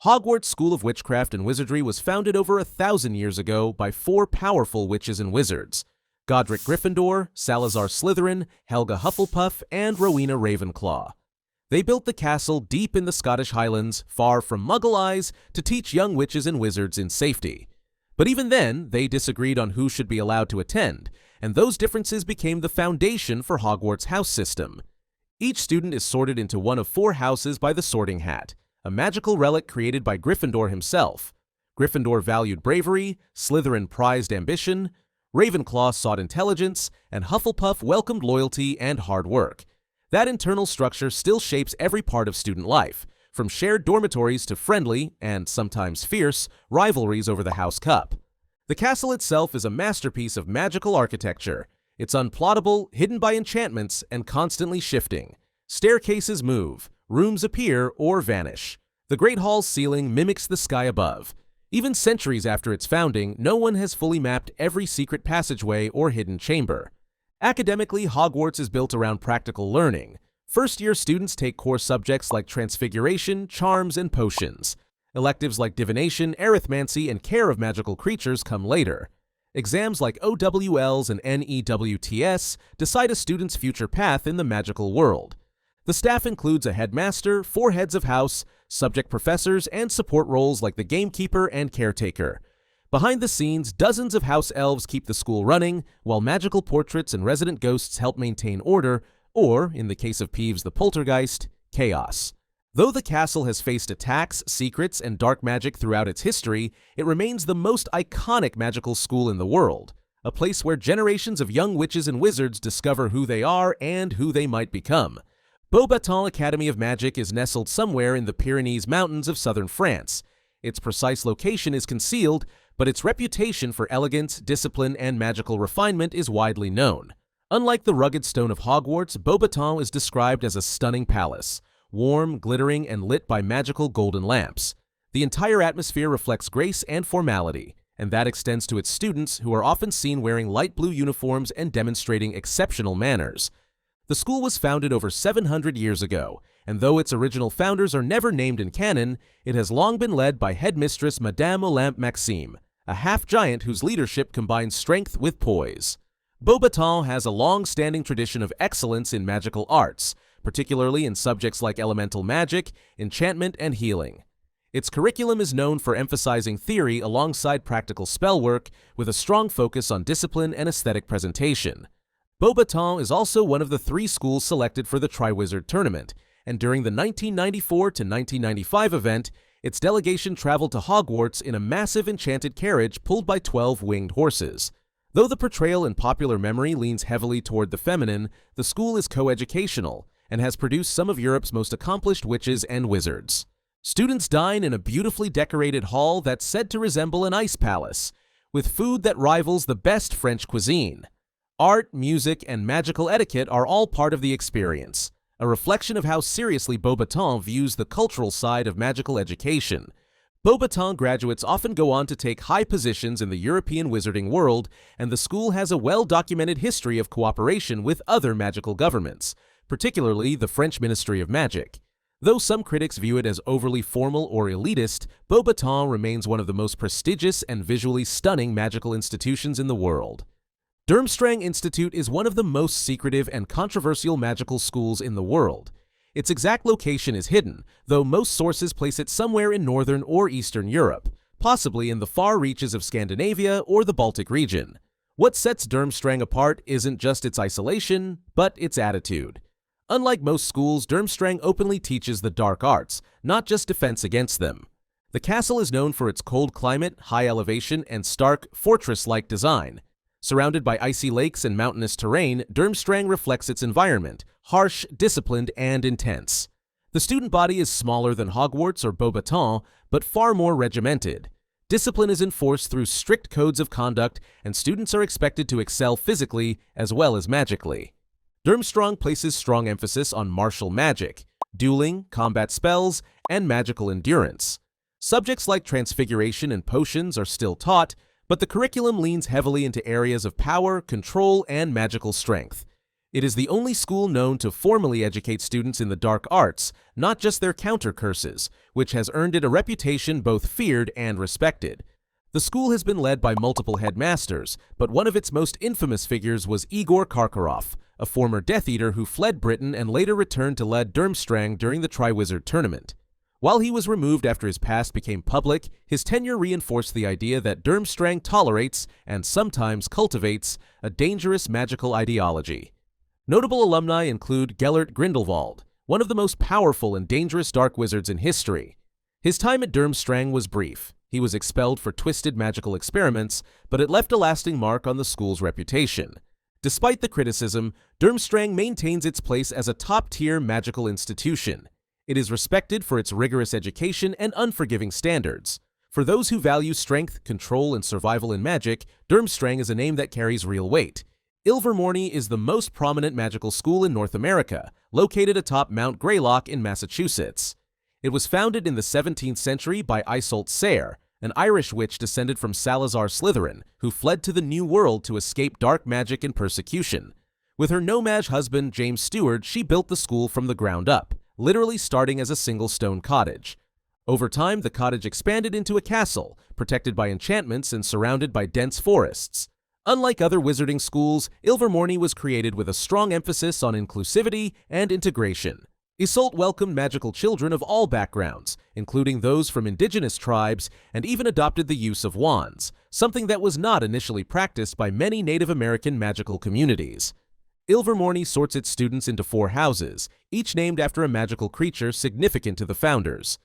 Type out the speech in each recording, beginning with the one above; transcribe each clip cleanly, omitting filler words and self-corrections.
Hogwarts School of Witchcraft and Wizardry was founded over 1,000 years ago by four powerful witches and wizards: Godric Gryffindor, Salazar Slytherin, Helga Hufflepuff, and Rowena Ravenclaw. They built the castle deep in the Scottish Highlands, far from Muggle eyes, to teach young witches and wizards in safety. But even then, they disagreed on who should be allowed to attend, and those differences became the foundation for Hogwarts' house system. Each student is sorted into one of four houses by the Sorting Hat, a magical relic created by Gryffindor himself. Gryffindor valued bravery, Slytherin prized ambition, Ravenclaw sought intelligence, and Hufflepuff welcomed loyalty and hard work. That internal structure still shapes every part of student life, from shared dormitories to friendly, and sometimes fierce, rivalries over the House Cup. The castle itself is a masterpiece of magical architecture. It's unplottable, hidden by enchantments, and constantly shifting. Staircases move, rooms appear or vanish. The Great Hall's ceiling mimics the sky above. Even centuries after its founding, no one has fully mapped every secret passageway or hidden chamber. Academically, Hogwarts is built around practical learning. First-year students take core subjects like Transfiguration, Charms, and Potions. Electives like Divination, Arithmancy, and Care of Magical Creatures come later. Exams like OWLs and NEWTS decide a student's future path in the magical world. The staff includes a headmaster, four heads of house, subject professors, and support roles like the gamekeeper and caretaker. Behind the scenes, dozens of house elves keep the school running, while magical portraits and resident ghosts help maintain order, or, in the case of Peeves the Poltergeist, chaos. Though the castle has faced attacks, secrets, and dark magic throughout its history, it remains the most iconic magical school in the world, a place where generations of young witches and wizards discover who they are and who they might become. Beauxbatons Academy of Magic is nestled somewhere in the Pyrenees Mountains of southern France. Its precise location is concealed, but its reputation for elegance, discipline, and magical refinement is widely known. Unlike the rugged stone of Hogwarts, Beauxbatons is described as a stunning palace, warm, glittering, and lit by magical golden lamps. The entire atmosphere reflects grace and formality, and that extends to its students, who are often seen wearing light blue uniforms and demonstrating exceptional manners. The school was founded over 700 years ago, and though its original founders are never named in canon, it has long been led by headmistress Madame Olympe Maxime, a half-giant whose leadership combines strength with poise. Beauxbatons has a long-standing tradition of excellence in magical arts, particularly in subjects like elemental magic, enchantment, and healing. Its curriculum is known for emphasizing theory alongside practical spellwork, with a strong focus on discipline and aesthetic presentation. Beauxbatons is also one of the 3 schools selected for the Triwizard Tournament, and during the 1994 to 1995 event, its delegation traveled to Hogwarts in a massive enchanted carriage pulled by 12 winged horses. Though the portrayal in popular memory leans heavily toward the feminine, the school is coeducational and has produced some of Europe's most accomplished witches and wizards. Students dine in a beautifully decorated hall that's said to resemble an ice palace, with food that rivals the best French cuisine. Art, music, and magical etiquette are all part of the experience, a reflection of how seriously Beauxbatons views the cultural side of magical education. Beauxbatons graduates often go on to take high positions in the European wizarding world, and the school has a well-documented history of cooperation with other magical governments, particularly the French Ministry of Magic. Though some critics view it as overly formal or elitist, Beauxbatons remains one of the most prestigious and visually stunning magical institutions in the world. Durmstrang Institute is one of the most secretive and controversial magical schools in the world. Its exact location is hidden, though most sources place it somewhere in northern or eastern Europe, possibly in the far reaches of Scandinavia or the Baltic region. What sets Durmstrang apart isn't just its isolation, but its attitude. Unlike most schools, Durmstrang openly teaches the dark arts, not just defense against them. The castle is known for its cold climate, high elevation, and stark, fortress-like design. Surrounded by icy lakes and mountainous terrain, Durmstrang reflects its environment, harsh, disciplined, and intense. The student body is smaller than Hogwarts or Beauxbatons, but far more regimented. Discipline is enforced through strict codes of conduct, and students are expected to excel physically as well as magically. Durmstrang places strong emphasis on martial magic, dueling, combat spells, and magical endurance. Subjects like Transfiguration and Potions are still taught, but the curriculum leans heavily into areas of power, control, and magical strength. It is the only school known to formally educate students in the dark arts, not just their counter curses, which has earned it a reputation both feared and respected. The school has been led by multiple headmasters, but one of its most infamous figures was Igor Karkaroff, a former Death Eater who fled Britain and later returned to lead Durmstrang during the Triwizard Tournament. While he was removed after his past became public, his tenure reinforced the idea that Durmstrang tolerates, and sometimes cultivates, a dangerous magical ideology. Notable alumni include Gellert Grindelwald, one of the most powerful and dangerous dark wizards in history. His time at Durmstrang was brief. He was expelled for twisted magical experiments, but it left a lasting mark on the school's reputation. Despite the criticism, Durmstrang maintains its place as a top-tier magical institution. It is respected for its rigorous education and unforgiving standards. For those who value strength, control, and survival in magic, Durmstrang is a name that carries real weight. Ilvermorny is the most prominent magical school in North America, located atop Mount Greylock in Massachusetts. It was founded in the 17th century by Iseult Sayre, an Irish witch descended from Salazar Slytherin, who fled to the New World to escape dark magic and persecution. With her no-mage husband, James Stewart, she built the school from the ground up, literally starting as a single stone cottage. Over time, the cottage expanded into a castle, protected by enchantments and surrounded by dense forests. Unlike other wizarding schools, Ilvermorny was created with a strong emphasis on inclusivity and integration. Iseult welcomed magical children of all backgrounds, including those from indigenous tribes, and even adopted the use of wands, something that was not initially practiced by many Native American magical communities. Ilvermorny sorts its students into 4 houses, each named after a magical creature significant to the founders.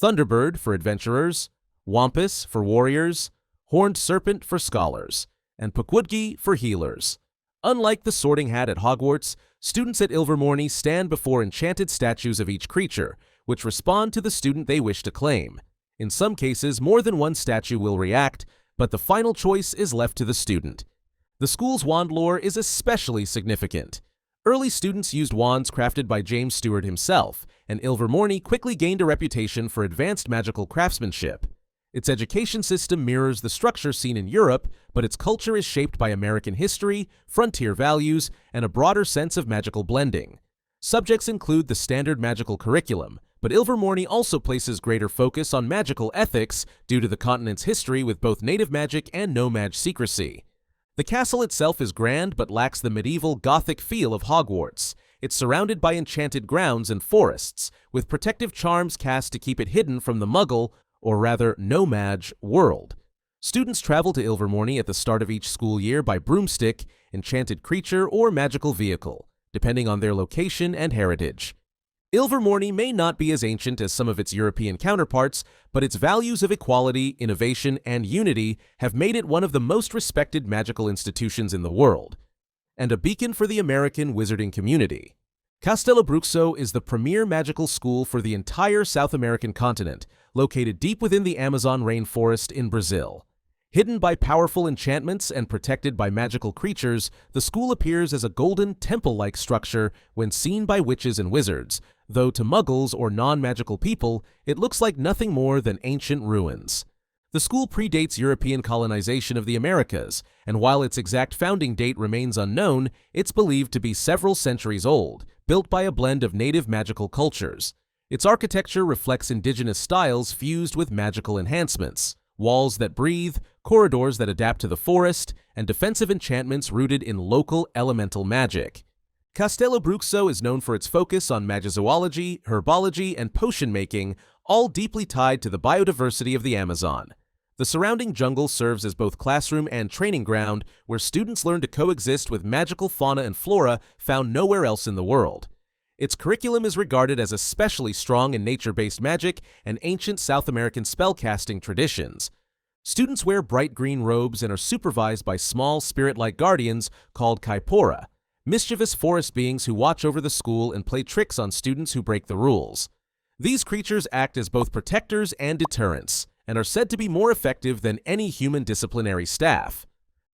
Thunderbird for adventurers, Wampus for warriors, Horned Serpent for scholars, and Pukwudgie for healers. Unlike the Sorting Hat at Hogwarts, students at Ilvermorny stand before enchanted statues of each creature, which respond to the student they wish to claim. In some cases, more than one statue will react, but the final choice is left to the student. The school's wandlore is especially significant. Early students used wands crafted by James Stewart himself, and Ilvermorny quickly gained a reputation for advanced magical craftsmanship. Its education system mirrors the structure seen in Europe, but its culture is shaped by American history, frontier values, and a broader sense of magical blending. Subjects include the standard magical curriculum, but Ilvermorny also places greater focus on magical ethics due to the continent's history with both native magic and no-mage secrecy. The castle itself is grand but lacks the medieval Gothic feel of Hogwarts. It's surrounded by enchanted grounds and forests, with protective charms cast to keep it hidden from the Muggle, or rather no-mage, world. Students travel to Ilvermorny at the start of each school year by broomstick, enchanted creature, or magical vehicle, depending on their location and heritage. Ilvermorny may not be as ancient as some of its European counterparts, but its values of equality, innovation, and unity have made it one of the most respected magical institutions in the world, and a beacon for the American wizarding community. Castelobruxo is the premier magical school for the entire South American continent, located deep within the Amazon rainforest in Brazil. Hidden by powerful enchantments and protected by magical creatures, the school appears as a golden temple-like structure when seen by witches and wizards, though to muggles or non-magical people, it looks like nothing more than ancient ruins. The school predates European colonization of the Americas, and while its exact founding date remains unknown, it's believed to be several centuries old, built by a blend of native magical cultures. Its architecture reflects indigenous styles fused with magical enhancements, walls that breathe, corridors that adapt to the forest, and defensive enchantments rooted in local elemental magic. Castelobruxo is known for its focus on magizoology, herbology, and potion making, all deeply tied to the biodiversity of the Amazon. The surrounding jungle serves as both classroom and training ground, where students learn to coexist with magical fauna and flora found nowhere else in the world. Its curriculum is regarded as especially strong in nature-based magic and ancient South American spellcasting traditions. Students wear bright green robes and are supervised by small spirit-like guardians called kaipora, mischievous forest beings who watch over the school and play tricks on students who break the rules. These creatures act as both protectors and deterrents, and are said to be more effective than any human disciplinary staff.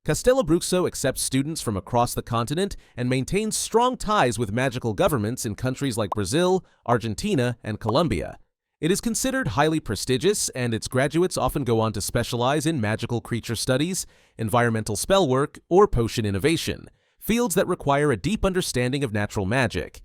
Castelobruxo accepts students from across the continent and maintains strong ties with magical governments in countries like Brazil, Argentina, and Colombia. It is considered highly prestigious, and its graduates often go on to specialize in magical creature studies, environmental spell work, or potion innovation, fields that require a deep understanding of natural magic.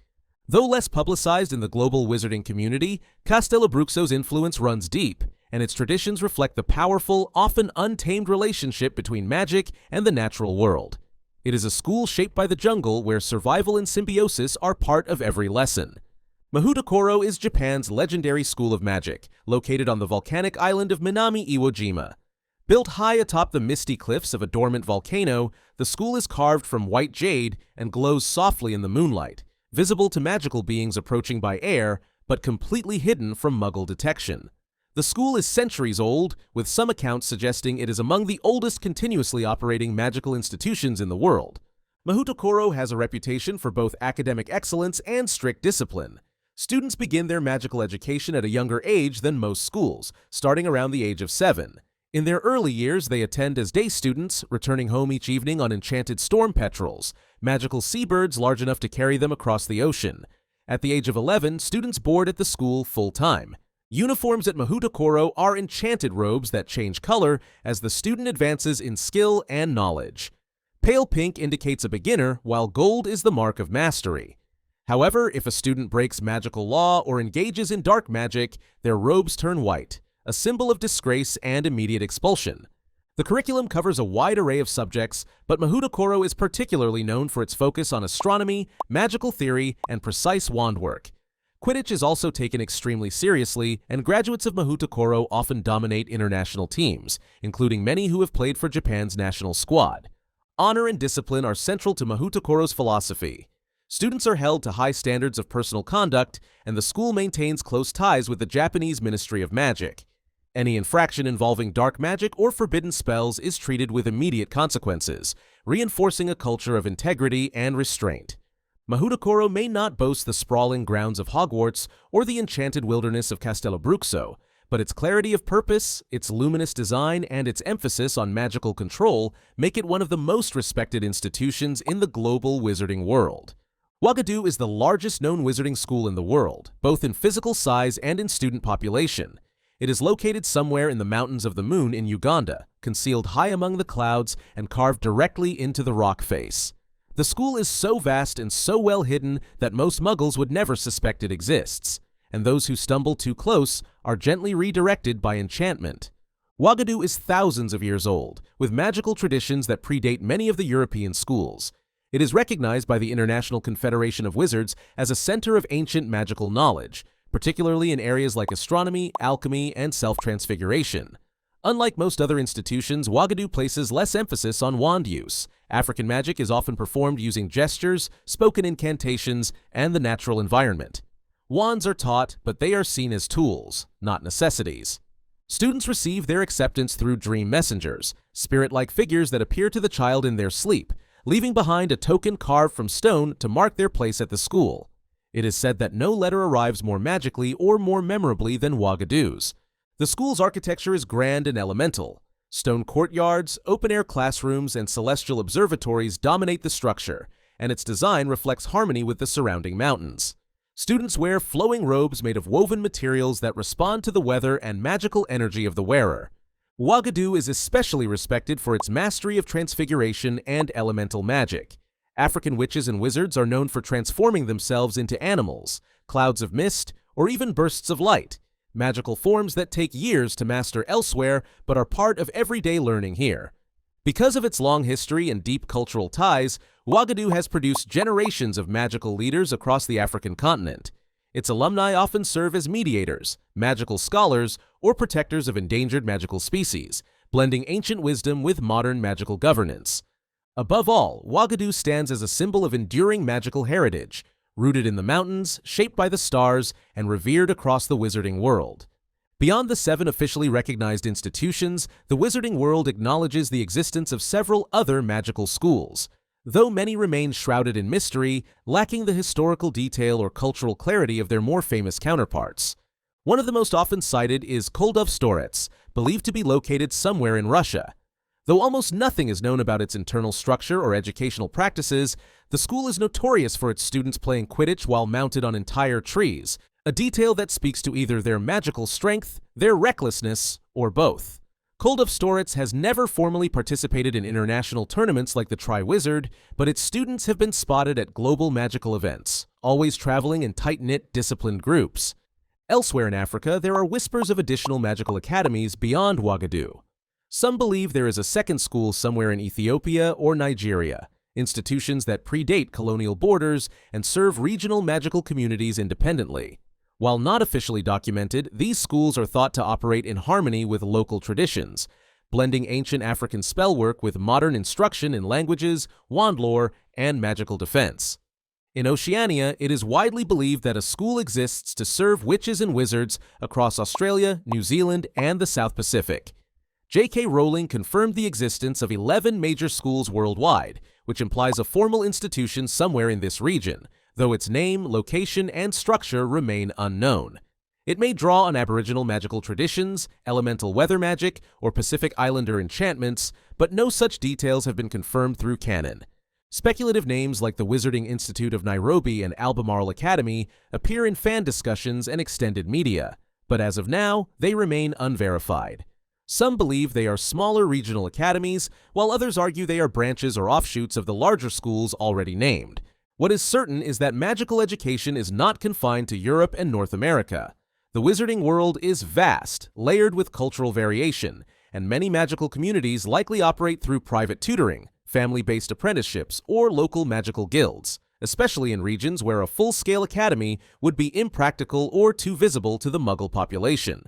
Though less publicized in the global wizarding community, Castelobruxo's influence runs deep, and its traditions reflect the powerful, often untamed relationship between magic and the natural world. It is a school shaped by the jungle where survival and symbiosis are part of every lesson. Mahoutokoro is Japan's legendary school of magic, located on the volcanic island of Minami Iwo Jima. Built high atop the misty cliffs of a dormant volcano, the school is carved from white jade and glows softly in the moonlight, visible to magical beings approaching by air, but completely hidden from Muggle detection. The school is centuries old, with some accounts suggesting it is among the oldest continuously operating magical institutions in the world. Mahoutokoro has a reputation for both academic excellence and strict discipline. Students begin their magical education at a younger age than most schools, starting around the age of 7. In their early years, they attend as day students, returning home each evening on enchanted storm petrels, magical seabirds large enough to carry them across the ocean. At the age of 11, students board at the school full-time. Uniforms at Mahoutokoro are enchanted robes that change color as the student advances in skill and knowledge. Pale pink indicates a beginner, while gold is the mark of mastery. However, if a student breaks magical law or engages in dark magic, their robes turn white, a symbol of disgrace and immediate expulsion. The curriculum covers a wide array of subjects, but Mahoutokoro is particularly known for its focus on astronomy, magical theory, and precise wand work. Quidditch is also taken extremely seriously, and graduates of Mahoutokoro often dominate international teams, including many who have played for Japan's national squad. Honor and discipline are central to Mahoutokoro's philosophy. Students are held to high standards of personal conduct, and the school maintains close ties with the Japanese Ministry of Magic. Any infraction involving dark magic or forbidden spells is treated with immediate consequences, reinforcing a culture of integrity and restraint. Mahoutokoro may not boast the sprawling grounds of Hogwarts or the enchanted wilderness of Castelobruxo, but its clarity of purpose, its luminous design, and its emphasis on magical control make it one of the most respected institutions in the global wizarding world. Uagadou is the largest known wizarding school in the world, both in physical size and in student population. It is located somewhere in the mountains of the moon in Uganda, concealed high among the clouds and carved directly into the rock face. The school is so vast and so well hidden that most Muggles would never suspect it exists, and those who stumble too close are gently redirected by enchantment. Uagadou is thousands of years old, with magical traditions that predate many of the European schools. It is recognized by the International Confederation of Wizards as a center of ancient magical knowledge, particularly in areas like astronomy, alchemy, and self-transfiguration. Unlike most other institutions, Uagadou places less emphasis on wand use. African magic is often performed using gestures, spoken incantations, and the natural environment. Wands are taught, but they are seen as tools, not necessities. Students receive their acceptance through dream messengers, spirit-like figures that appear to the child in their sleep, leaving behind a token carved from stone to mark their place at the school. It is said that no letter arrives more magically or more memorably than Uagadou's. The school's architecture is grand and elemental. Stone courtyards, open-air classrooms, and celestial observatories dominate the structure, and its design reflects harmony with the surrounding mountains. Students wear flowing robes made of woven materials that respond to the weather and magical energy of the wearer. Uagadou is especially respected for its mastery of transfiguration and elemental magic. African witches and wizards are known for transforming themselves into animals, clouds of mist, or even bursts of light, magical forms that take years to master elsewhere but are part of everyday learning here. Because of its long history and deep cultural ties, Uagadou has produced generations of magical leaders across the African continent. Its alumni often serve as mediators, magical scholars, or protectors of endangered magical species, blending ancient wisdom with modern magical governance. Above all, Uagadou stands as a symbol of enduring magical heritage, rooted in the mountains, shaped by the stars, and revered across the wizarding world. Beyond the 7 officially recognized institutions, the wizarding world acknowledges the existence of several other magical schools, though many remain shrouded in mystery, lacking the historical detail or cultural clarity of their more famous counterparts. One of the most often cited is Koldovstorets, believed to be located somewhere in Russia. Though almost nothing is known about its internal structure or educational practices, the school is notorious for its students playing Quidditch while mounted on entire trees, a detail that speaks to either their magical strength, their recklessness, or both. Kuldov Storitz has never formally participated in international tournaments like the Triwizard, but its students have been spotted at global magical events, always traveling in tight-knit, disciplined groups. Elsewhere in Africa, there are whispers of additional magical academies beyond Uagadou. Some believe there is a second school somewhere in Ethiopia or Nigeria, institutions that predate colonial borders and serve regional magical communities independently. While not officially documented, these schools are thought to operate in harmony with local traditions, blending ancient African spellwork with modern instruction in languages, wandlore, and magical defense. In Oceania, it is widely believed that a school exists to serve witches and wizards across Australia, New Zealand, and the South Pacific. J.K. Rowling confirmed the existence of 11 major schools worldwide, which implies a formal institution somewhere in this region, though its name, location, and structure remain unknown. It may draw on Aboriginal magical traditions, elemental weather magic, or Pacific Islander enchantments, but no such details have been confirmed through canon. Speculative names like the Wizarding Institute of Nairobi and Albemarle Academy appear in fan discussions and extended media, but as of now, they remain unverified. Some believe they are smaller regional academies, while others argue they are branches or offshoots of the larger schools already named. What is certain is that magical education is not confined to Europe and North America. The wizarding world is vast, layered with cultural variation, and many magical communities likely operate through private tutoring, family-based apprenticeships, or local magical guilds, especially in regions where a full-scale academy would be impractical or too visible to the Muggle population.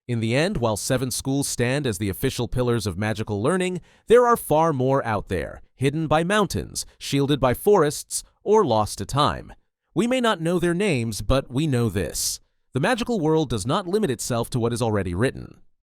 In the end, while 7 schools stand as the official pillars of magical learning, there are far more out there, hidden by mountains, shielded by forests, or lost to time. We may not know their names, but we know this: the magical world does not limit itself to what is already written.